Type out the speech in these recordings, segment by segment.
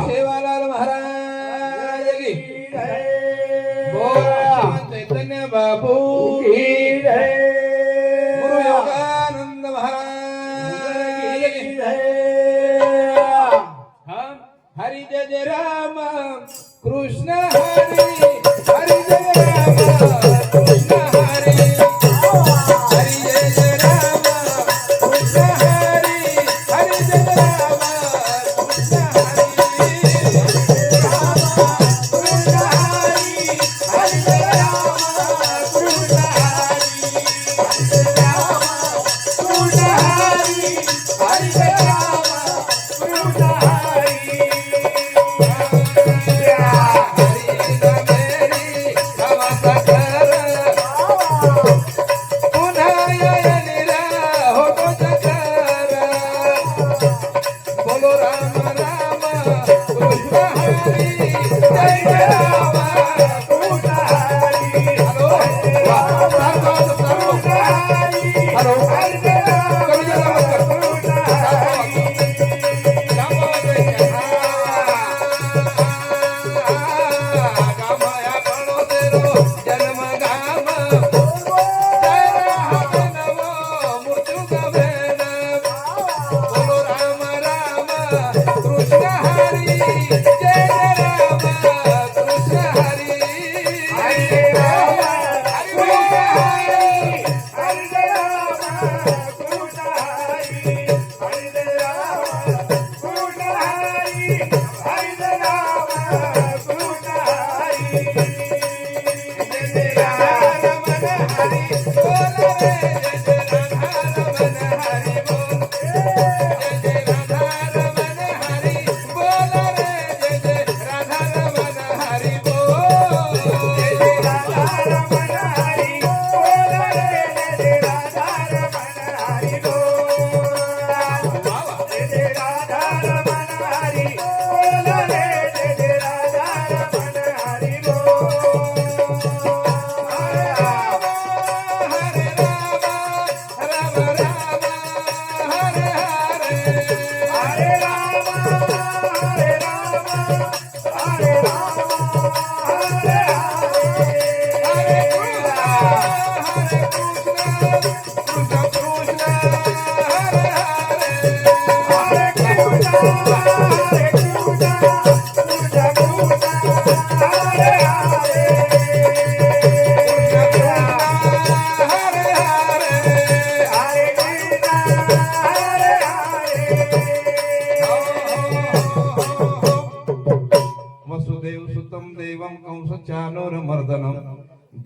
सेवालाल महाराज की चैतन्य बापू की गुरु योगानंद महाराज की हरि जय राम कृष्ण हरि हरि जय राम कृष्ण हरि हरि जय राम कृष्ण हरि हरि जय राम कृष्ण हरि कृष्ण हरि हरि जय राम कृष्ण हरि कृष्ण हरि हरि जय राम कृष्ण हरि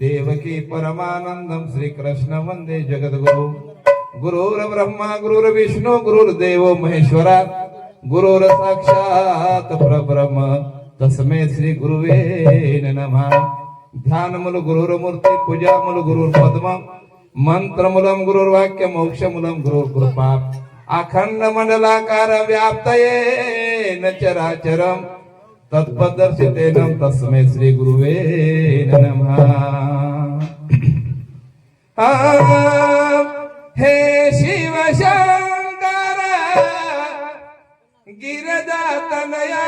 देवकी परमानंदम श्री कृष्ण वंदे जगद्गुरु गुरुर्ब्रह्मा गुरुर्विष्णु गुरुर्देव महेश्वरा गुरुर साक्षात परब्रह्म तस्मै श्री गुरुवे नमः ध्यानमूल गुरुर्मूर्ती पूजामूल गुरुर्पद्म मंत्रमूलम गुरुर्वाक्य मोक्षमूलम गुरुर्कृपा अखंड मंडलाकार व्याप्तये न चराचरम तत्पदर्शितेन तस्मै श्री गुरुवे नमः हे शिव शंकर गिरजातनया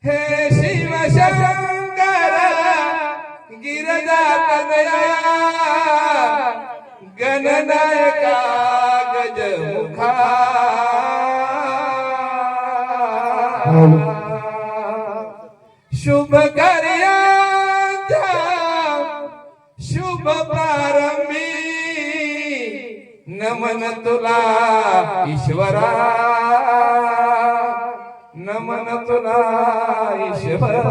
हे शिव शंकर गिरजातनया गणनायका गजमुखा शुभ कार्याचा शुभ प्रारंभी नमन तुला ईश्वरा नमन तुला ईश्वरा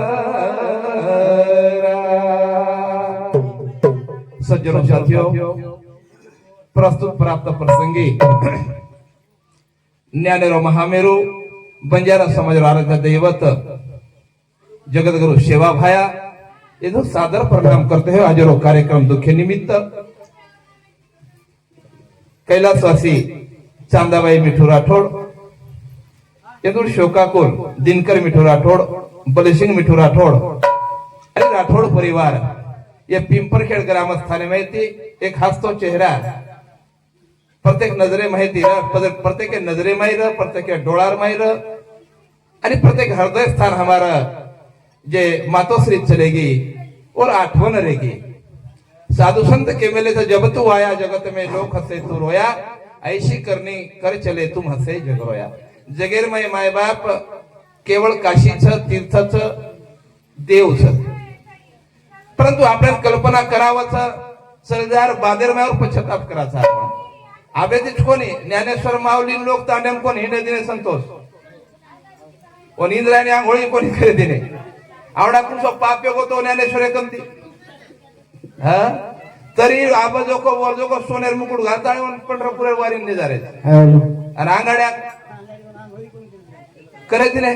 सज्जनों साथियों प्रस्तुत प्राप्त प्रसंगी ज्ञानेरो महामेरू बंजारा समाज आराध्य दैवत जगद्गुरु सेवा भाया इधर सादर प्रणाम करते हैं। हजारों कार्यक्रम दुखे निमित्त कैलासवासी चांदाबाई मिठू राठोड यदुर शोकाकुल दिनकर मिठू राठोड, बलसिंग मिठू राठोड आणि राठोड परिवार या पिंपरखेड ग्रामस्थाने माहिती एक हसतो चेहरा प्रत्येक नजरे माहिती प्रत्येक नजरे माहिर प्रत्येक डोळार माहिर आणि प्रत्येक हृदय स्थान हमारा जे मातोश्री चलेगी और आठवन रहेगी। साधु संत के मेले तो जब तू आया जगत में लोग हंसे तू रोया, ऐसी करनी कर चले तुम हसे जग रोया। जगेर में माय बाप केवळ काशीच तीर्थच देवच, परंतु आपण कल्पना करावच सरदार बादेरमावर पश्चाताप करायचा। आपण आबेदीच कोणी ज्ञानेश्वर माऊली लोक तांड्याम कोण हिंड दिने संतोष व इंद्राने आंघोळी कोणी करे दिने आवडा कुठं पाप होतो ज्ञानेश्वर कंती हा तरी आबाजोको वरजोको सोनेर मुकुट घालता पंढरपूर वारीन निजारे आणि आंगाड्या करे दिने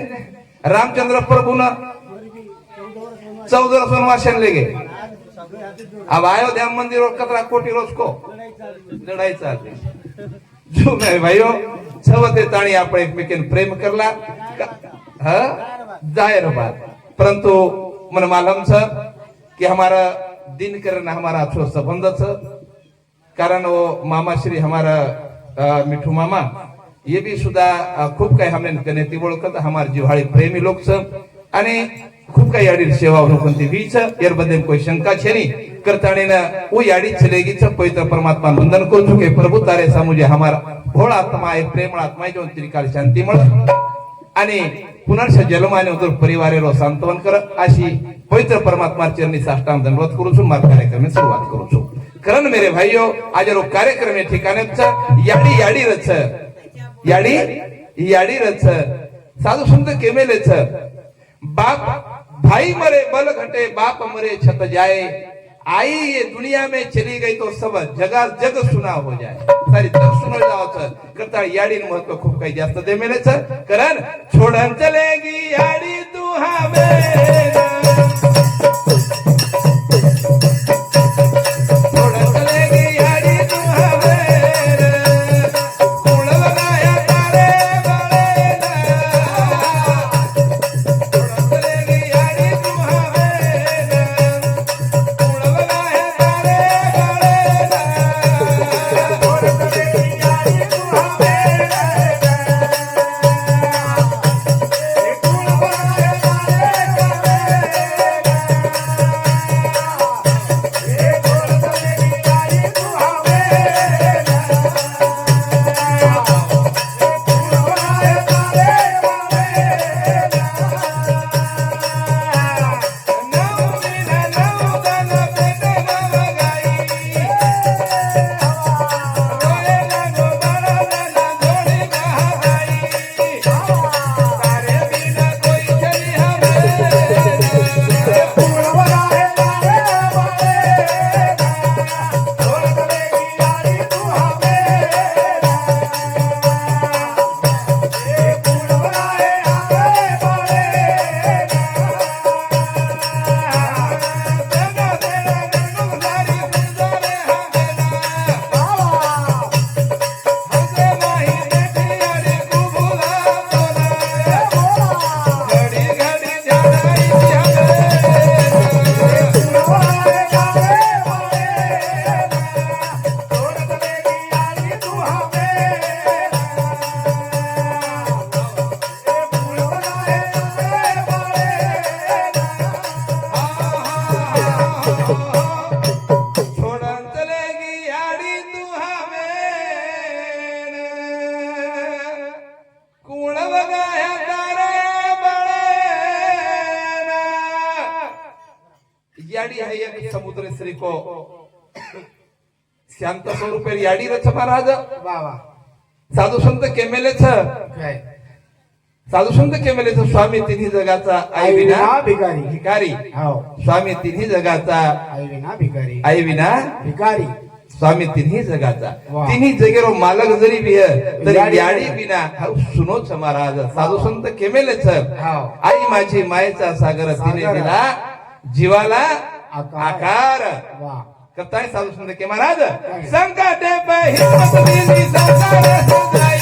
रामचंद्र प्रभु न 14 सोनवासन लेगे अब अयोध्या मंदिर और कतरा कोटी रोज को लढाई चालते जो मैं भाइयों छवते ताणी आपण एकमेकीन प्रेम करला हा जाहिर बात, परंतु मन मालूम छ कि हमारा दिन करना हमारा अच्छो संबंध छ, कारण वो मामा श्री हमारा मिठू मामा ये भी सुद्धा खूप काही हमने कने ती ओळखत हमार जिव्हाळी प्रेमी लोक छ आणि खूप काही याडी सेवा कोणती भी छ यार बदे कोई शंका छे नी करताणे ना वो याडी चलेगी छ पवित्र परमात्मा वंदन को चुके प्रभु तारे सामुजे हमारा भोळ आत्मा आहे प्रेमळ आत्मा आहे जो त्रिकाल शांती मळ आणि पुनर्ष जन्माने उतर परिवारेरो सांत्वन कर अशी पवित्र परमात्मा चरणी साष्टांग दंडवत करू छु मार कार्यक्रम में शुरुआत करू छु। कारण मेरे भाइयों आज रो कार्यक्रम ठिकाणे याडी याडी रच याडी याडी रच साधु संत केमेले छ बाप भाई मरे बल घटे बाप मरे छत जाए, आई ये दुनिया में चली गई तो सब जगा जग सुना हो जाए, सारी जग सुनो जाओ करता याडी महत्व खूप काही जास्त दे मेले कारण छोडन चलेगी याडी तू हमें याडी है एक समुद्र श्री को शांत स्वरूप याडी रच महाराज बाबा साधू संत केमेले काय साधू संत केमेले स्वामी तिन्ही जगाचा आई विना भिकारी भिकारी हो स्वामी तिन्ही जगाचा आई विना भिकारी आई विना भिकारी स्वामी तिन्ही जगाचा वाह. तिन्ही जगेरो मालक जरी भी है तरी याडी बिना सुनोच महाराज साधू संत केमेलेच हो. आई माझी मायेचा सागर तिने दिला जीवाला आकार वाह करताय साधू संत के महाराज संकटे पे हिम्मत दिली संसार सजाई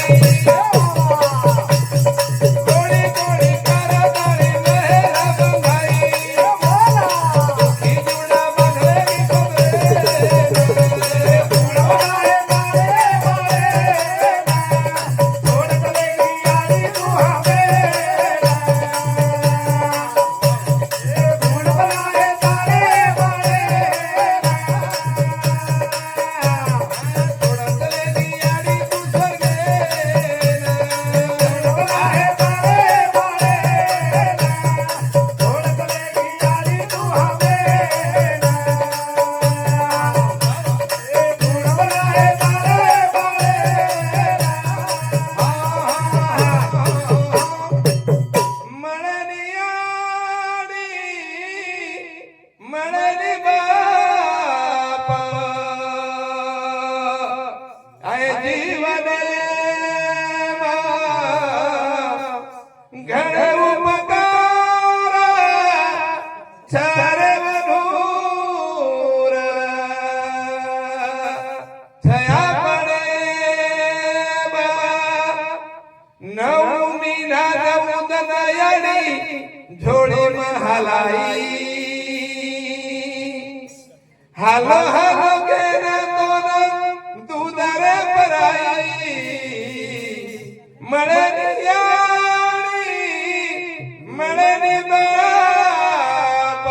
याडी झोड़ी में हलाई हालो हालो के ना तो दूध रे पराई मड़े याडी मड़े बाप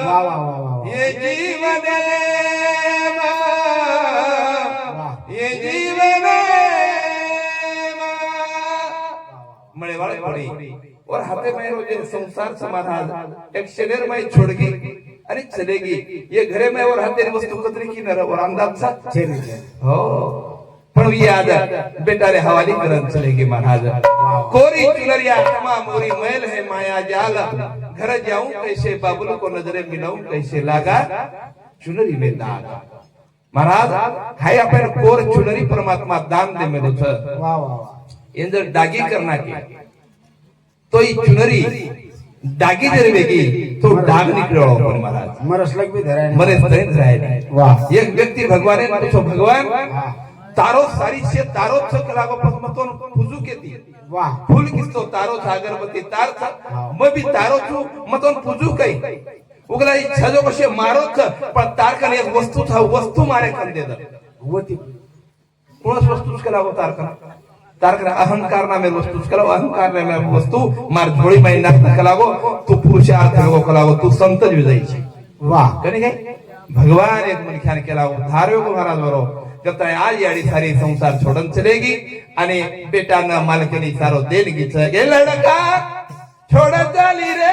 वा वा वा वा ये जीवन ये जीवन मड़े वाले पड़ी और हाथे में रोजे संसार समाधान एक शरीर में छोड़गी अरे चलेगी ये घरे में और हाथे वस्तु कतरी की नर और अंदाज सा हो पण ये आज बेटा रे हवाली करन चलेगी महाराज कोरी चुनरिया क्षमा मोरी मैल है माया जाल घर जाऊं कैसे बाबुल को नजरे मिलाऊं कैसे लागा चुनरी में दाग महाराज हाय अपन कोर चुनरी परमात्मा दान दे में छ वा वा वा इंदर दागी करना की तो ये चुनरी दागी जर वेगी तो दाग निकलो पण महाराज मरस लग भी धराय मरे तरीन राय वाह एक व्यक्ति भगवान ने तो भगवान हाँ तारो सारी से तारो छक लागो पसमतोन फुजू केती वाह फूल किस्तो तारो अगरबत्ती तार छ मैं भी तारो छु मतोन फुजू कई उगला इच्छा जो कशे मारो छ पण तार कन एक वस्तु था वस्तु मारे कन दे द होती कोणस वस्तु के लागो तार कन अहंकार नामे वस्तु के लागो अहंकार नामे वस्तु मार झोळी में नाक के लागो तू पुरुषार्थ को लागो तू संत जी जाई छी वाह कने काय भगवान एक मन ख्यान केला धार्यो को महाराज बरो कहता है आज याडी सारी संसार छोड़न चलेगी आणि बेटा न मालकिनी सारो देणगी छ ए लड़का छोड़ चली रे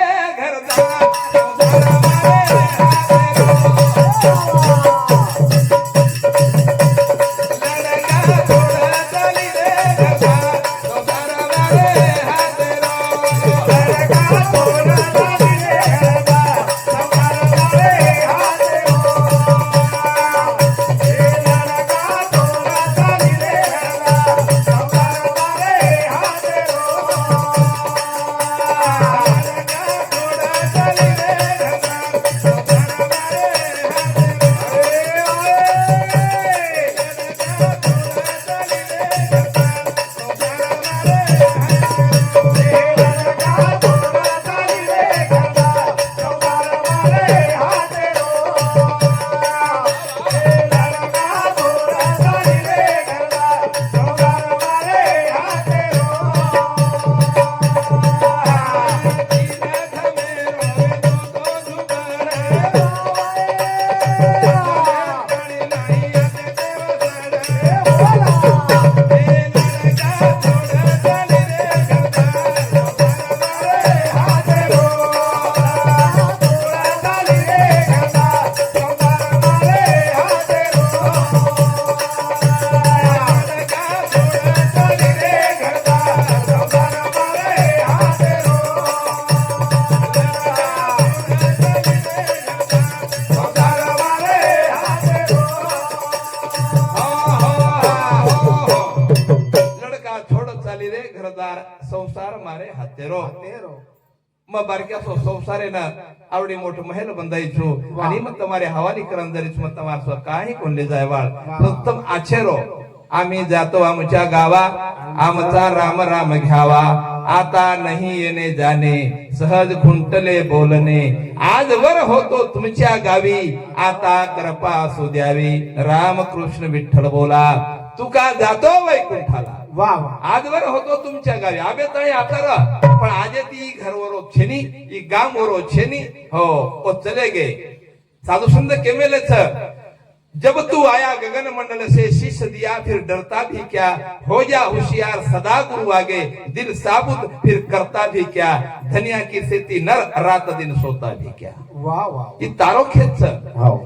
घरदार संसार मारे हत्तेरो मग बारक्या संसारे ना आवडी मोठ महल बंदायचो आणि मग तुम्हारे हवाली करन जरीच मग तुम्हार काही कोणले जाय वाळ उत्तम आछेरो आम्ही जातो आमच्या गावा आमचा राम राम घ्यावा आता नाही येणे जाणे सहज खुंटले बोलणे आजवर होतो तुमच्या गावी आता कृपा असू द्यावी राम कृष्ण विठ्ठल बोला तुका जातो वैकुंठाला वाह वाह आजवर होतो तुमच्या गावी आबे तळे आतर पण आजे ती घरवरो छेनी ई गामवरो छेनी हो ओ चले गे साधु संत केमेले छ जब तू आया गगन मंडल से शीश दिया फिर डरता भी क्या हो जा होशियार सदा गुरु आगे दिल साबुत फिर करता भी क्या धनिया की सेती नर रात दिन सोता भी क्या वाह वाह ई तारो खेच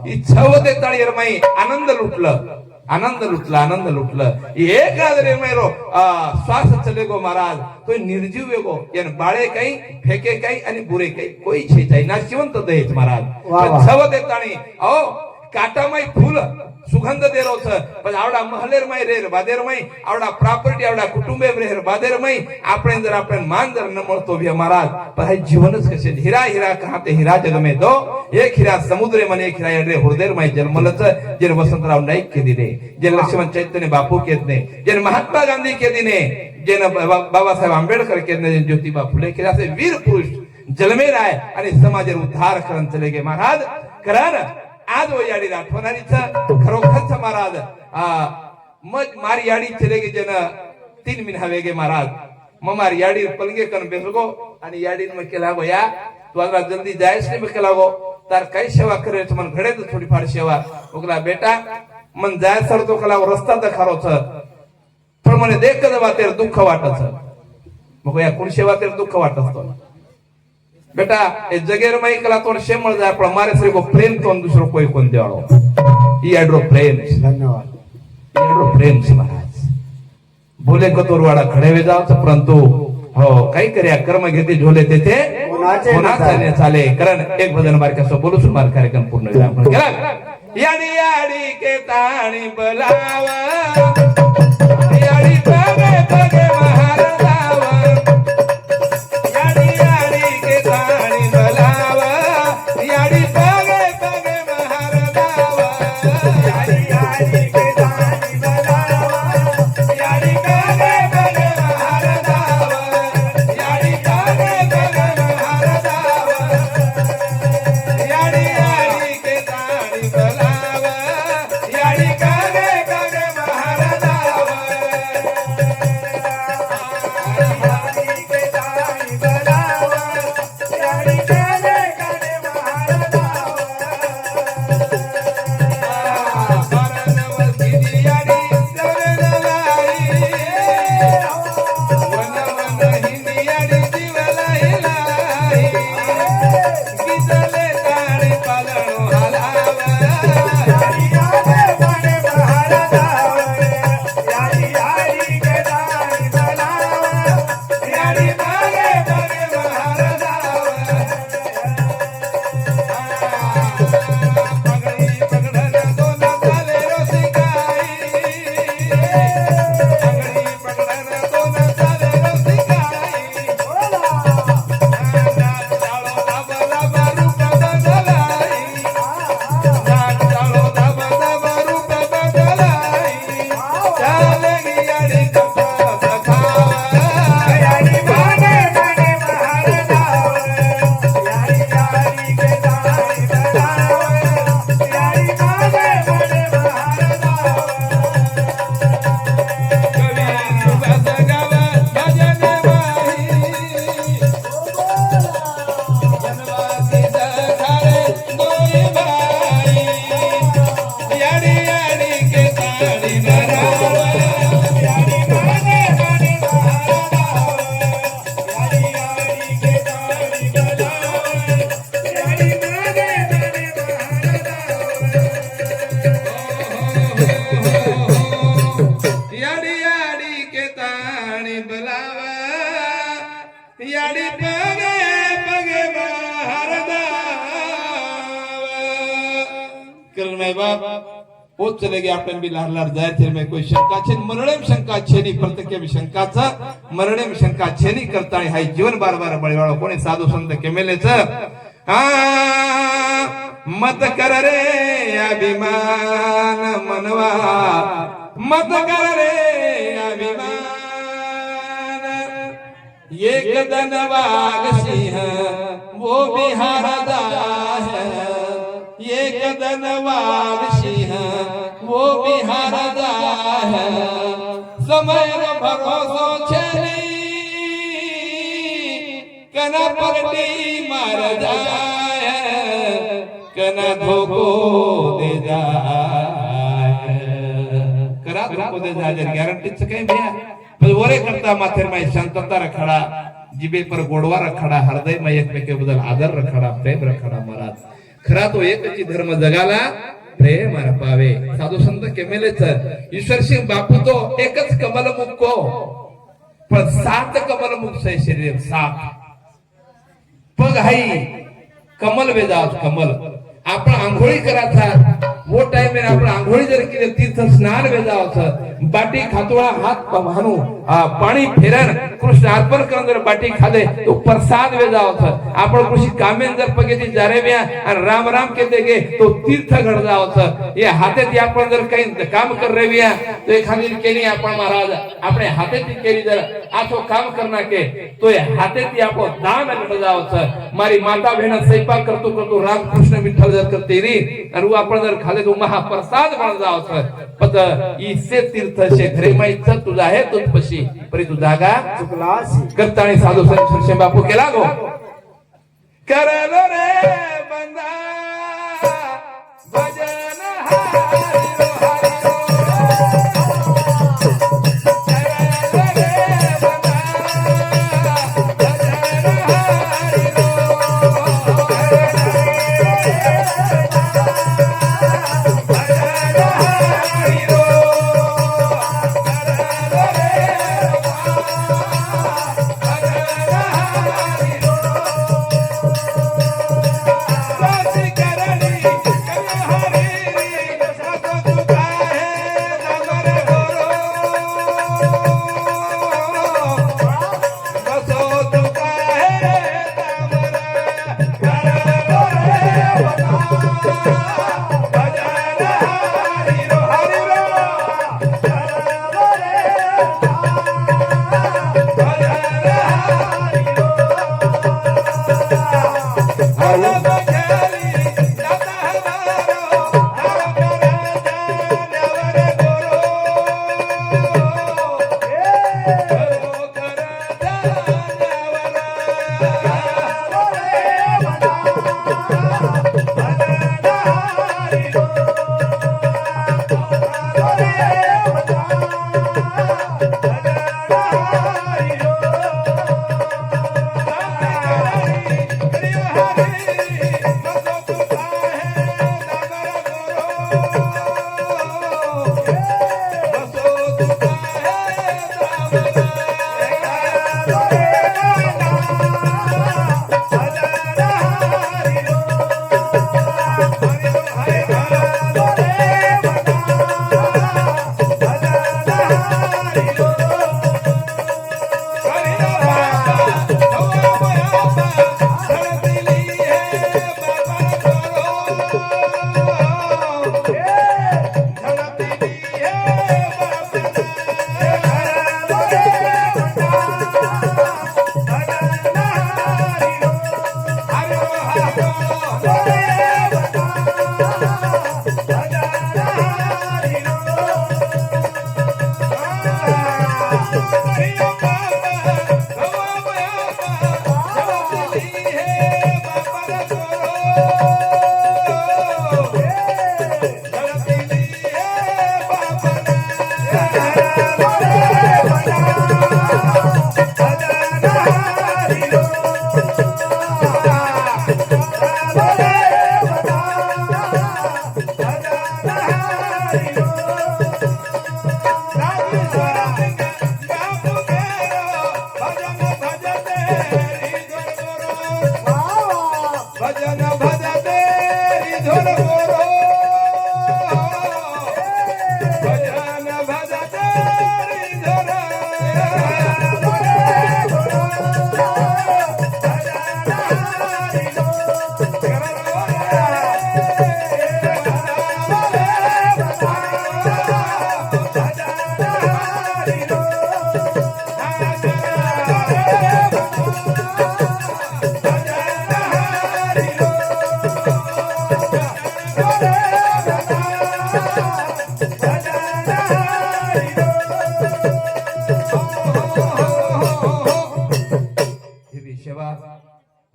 ई छवते तळीर मै आनंद लुटलं एक आदरे मेरो श्वास चले गो महाराज तो निर्जीव गो यान बाळे काही फेके काही आणि बुरे काही कोई छे जाय नाशिवंत दहेज महाराज छवते ताणी ओ काटामाई फूल सुगंध दे रहो छ पण आवडा महलेर माई रेर बादेर माई आवडा प्रॉपर्टी आवडा कुटुंबे रेर बादेर माई आपण जर आपण मान जर न મળતો भी महाराज पर है जीवनच कसे हीरा हीरा कहाँ ते हीरा जग में दो एक हीरा समुद्रे मन एक हीरा रे हृदय माई जन्मलच जे वसंतराव नाईक के दिने जे लक्ष्मण चैतन्य बापू के दिने जे महात्मा गांधी के दिने जे बाबासाहेब आंबेडकर के दिने ज्योतिबा फुले के असे वीर पुरुष जन्मेर आहे आणि समाज उद्धार करून चले गे महाराज कारण आज वो याडी आठवणारीच खरोखरच महाराज मज मारी याडी चले गे जन 3 महिना वेगे महाराज मग मारी याडी पलंगे कन बेसगो आणि याडी मग केला गो या तू आज जल्दी जायस नाही मग केला गो तार काही सेवा करे मन घडे तो थोडी फार सेवा ओकला बेटा मन जाय सर तो कला रस्ता तर खरो छ पण मने देख दवा तेर दुःख वाटत मग या कोण सेवा तेर दुःख वाटत तो बेटा ए जगेर माई कला तोड शेमळ जाय पण मारे श्री को प्रेम तो दुसरो कोई कोण देवाळो ई एडरो प्रेम धन्यवाद एडरो प्रेम से महाराज बोले को तोरवाडा खडे वे जाव परंतु हो काही कर्या कर्म घेते झोले तेथे होना चाले कारण एक भजन बारका सो बोलू सुमार कार्यक्रम पूर्ण विराम केला याडी याडी के ताणी बलावा याडी पगे पगे महाराजावा याडी याडी के ताणी बलावा याडी पगे पगे महाराजावा याडी याडी के ताणी बलावा याडी पगे पगे महाराजावा याडी पगे पगे महाराजावा याडी याडी के ताणी बलावा याडी पगे पगे महाराजावा याडी पगे पगे करण मैं बाप वो चले गए अपन भी लार लार जाए थे मैं कोई शंका छे मरणे में शंका छे नहीं प्रत्येक में शंका था मरणे में शंका छे नहीं करता है हाय जीवन बार बार बड़े वालों कोने साधु संत के मेले छ मत कर रे अभिमान मनवा मत कर रे अभिमान एक धनवाग सिंह वो बिहारदा है एक धनवाग सिंह वो बिहारदा है समय रो भरोसो छेली कना पलटी मार जाए कना धोको दे जाए करा धोको दे जाए गॅरंटी च काही भैया वरे करता माथेर माई शांतता रखड़ा जिबे पर गोडवा रखड़ा हृदय में एकमेके बदल आदर रखड़ा प्रेम रखड़ा महाराज खरा तो एकच धर्म जगाला प्रेम पावे साधू संत केमेले ईश्वर सिंह बापू तो एकच कमल मुख को पण 7 कमल मुख से शरीर 7 पग हाई कमल वेदास कमल आपण आंघोळी करा था वो टाइम में આપણે આંઘોળી જર કે તીર્થ સ્નાન વેજાવ છે બાટી ખાતોળા હાથ પહાનું પાણી ફેરન કૃષ્ણ અર્પણ કરંદર બાટી ખાદે તો પ્રસાદ વેજાવ છે આપણો કૃષિ કામેન્દર પગેથી જારે વ્યા અને રામ રામ કહેતે કે તો તીર્થ ગળજાવ છે એ હાથેથી આપણે અંદર કઈ કામ કર રેવ્યા તો એ ખાલી કેની આપણ મહારાજ આપણે હાથેથી કેરી જર આથો કામ કરના કે તો એ હાથેથી આપણો દાન અને મજાવ છે મારી માતા બહેન સૈપા કરતો કરતો રામ કૃષ્ણ વિઠ્ઠલ જર કરતી રી અને હું આપણે અંદર ખાલે તો મહાપ્રસાદ બણજાવ છે પત ઈ સે તીર્થ છે ઘરે માં ઈચ્છા તું જાહે તો પછી પરી તું જાગા ચુકલાસી કરતાણી સાધુ સંત શિવ બાપુ કે લાગો કરેલો રે બંદા ભજન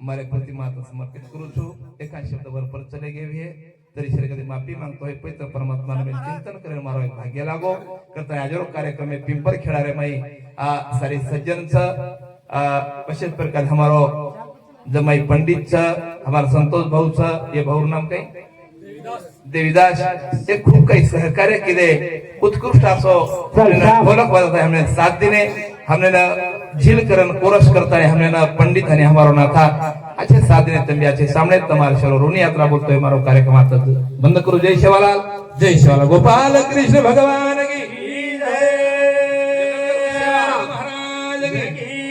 મારે પ્રતિમાતા સમર્પિત કરું છું. એકા શબ્દ वर पर चले गए है तरी शरीर कधी माफी मागतो है पवित्र परमात्मा ने चिंतन करे मारो एक भाग्य लागो करता हजारो कार्यक्रम में पिंपर खेळारे माई आ सारी सज्जन छ अशेच प्रकार हमारो जमाई पंडित छ हमारा संतोष भाऊ छ ये भाऊ नाम काही देवीदास ये खूप काही सहकार्य केले उत्कृष्ट असो ढोलक वाजवत है हमने 7 दिने हमने ना झील करन कोरस करता है हमने ना पंडित आणि हमारो ना था अच्छे साधने तंबी अच्छे सामने તમારા શરો રૂની યાત્રા બોલતો હોય મારો કાર્યક્રમ आता બંધ કરું જય શિવાલાલ ગોપાલ કૃષ્ણ ભગવાન કી જય મહારાજ કી